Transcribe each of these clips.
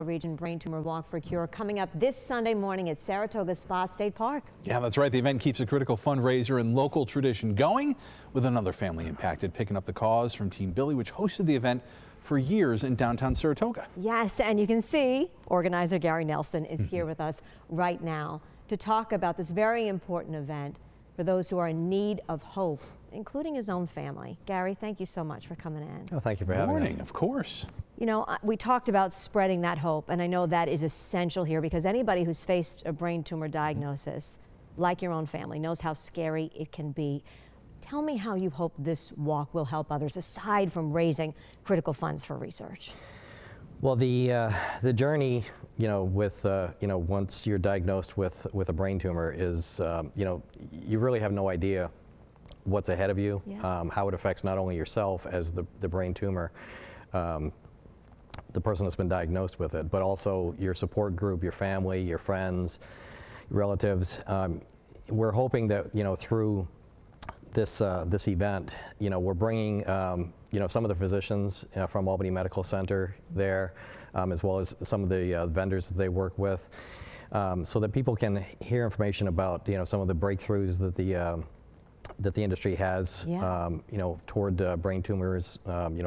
Region Brain Tumor Walk for a Cure coming up this Sunday morning at Saratoga Spa State Park. Yeah, that's right. The event keeps a critical fundraiser and local tradition going, with another family impacted picking up the cause from Team Billy, which hosted the event for years in downtown Saratoga. Yes, and you can see organizer Gary Nelson is here with us right now to talk about this very important event for those who are in need of hope, including his own family. Gary, thank you so much for coming in. Oh, thank you for having us. Of course. You know, we talked about spreading that hope, and I know that is essential here because anybody who's faced a brain tumor diagnosis, like your own family, knows how scary it can be. Tell me how you hope this walk will help others, aside from raising critical funds for research. Well, the journey, with once you're diagnosed with a brain tumor is, you really have no idea what's ahead of you, how it affects not only yourself as the brain tumor, the person that's been diagnosed with it, but also your support group, your family, your friends, relatives. We're hoping that through this event, we're bringing some of the physicians from Albany Medical Center there, as well as some of the vendors that they work with, so that people can hear information about some of the breakthroughs that the industry has, toward brain tumors,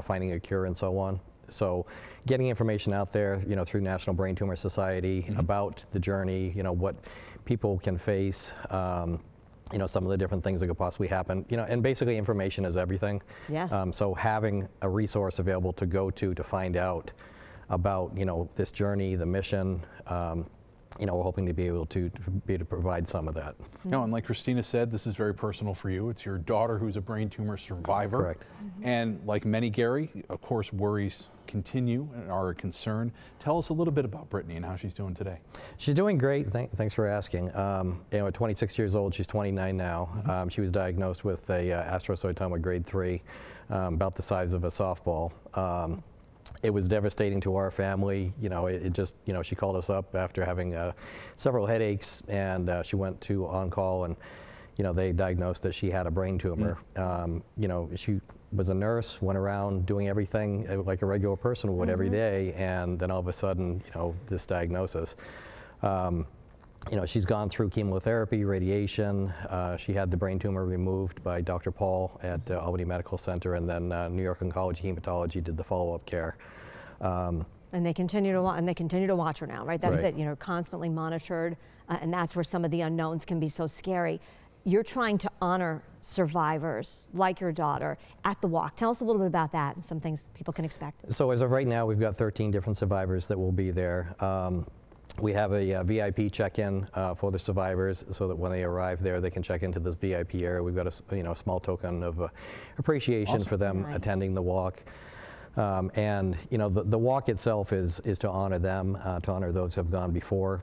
finding a cure and so on. So getting information out there, through National Brain Tumor Society about the journey, what people can face, some of the different things that could possibly happen, and basically information is everything. Yes. So having a resource available to go to find out about, this journey, the mission, we're hoping to be able to provide some of that. No, and like Christina said, this is very personal for you. It's your daughter who's a brain tumor survivor. Correct. And like many, Gary, of course, worries continue and are a concern. Tell us a little bit about Brittany and how she's doing today. She's doing great. Thanks for asking. At 26 years old, she's 29 now. She was diagnosed with a astrocytoma grade 3, about the size of a softball. It was devastating to our family. It just, she called us up after having several headaches, and she went to on-call, and they diagnosed that she had a brain tumor. She was a nurse, went around doing everything like a regular person would every day, and then all of a sudden, this diagnosis. She's gone through chemotherapy, radiation. She had the brain tumor removed by Dr. Paul at Albany Medical Center, and then New York Oncology Hematology did the follow-up care. And they continue to watch her now, right? That's right. it. Constantly monitored, and that's where some of the unknowns can be so scary. You're trying to honor survivors like your daughter at the walk. Tell us a little bit about that and some things people can expect. So as of right now, we've got 13 different survivors that will be there. We have a VIP check-in for the survivors, so that when they arrive there, they can check into this VIP area. We've got a small token of appreciation for them attending the walk. And the walk itself is to honor them, to honor those who have gone before,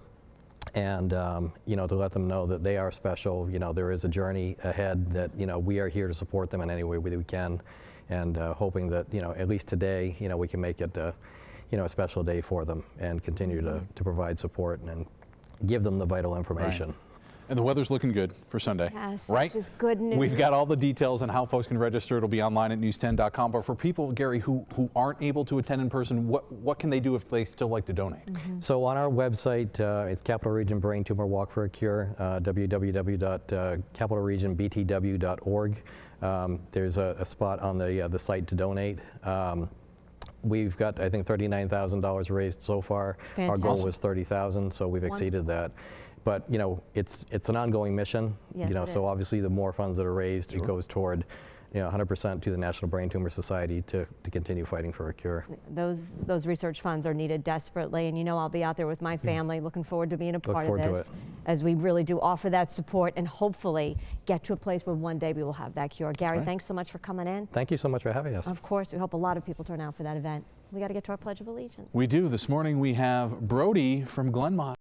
and to let them know that they are special. There is a journey ahead, that we are here to support them in any way we can, and hoping that at least today we can make it a special day for them and continue to provide support and give them the vital information. Right. And the weather's looking good for Sunday, right? Which is good news. We've got all the details on how folks can register. It'll be online at news10.com. But for people, Gary, who aren't able to attend in person, what can they do if they still like to donate? So on our website, it's Capital Region Brain Tumor Walk for a Cure, www.capitalregionbtw.org. There's a spot on the site to donate. We've got, I think, $39,000 raised so far. Fantastic. Our goal was $30,000, so we've exceeded that. But it's an ongoing mission. Yes, so obviously the more funds that are raised, it goes toward 100% to the National Brain Tumor Society to continue fighting for a cure. Those research funds are needed desperately, and I'll be out there with my family, looking forward to being a part of this, as we really do offer that support and hopefully get to a place where one day we will have that cure. Gary, thanks so much for coming in. Thank you so much for having us. Of course, we hope a lot of people turn out for that event. We got to get to our Pledge of Allegiance. We do. This morning we have Brody from Glenmont.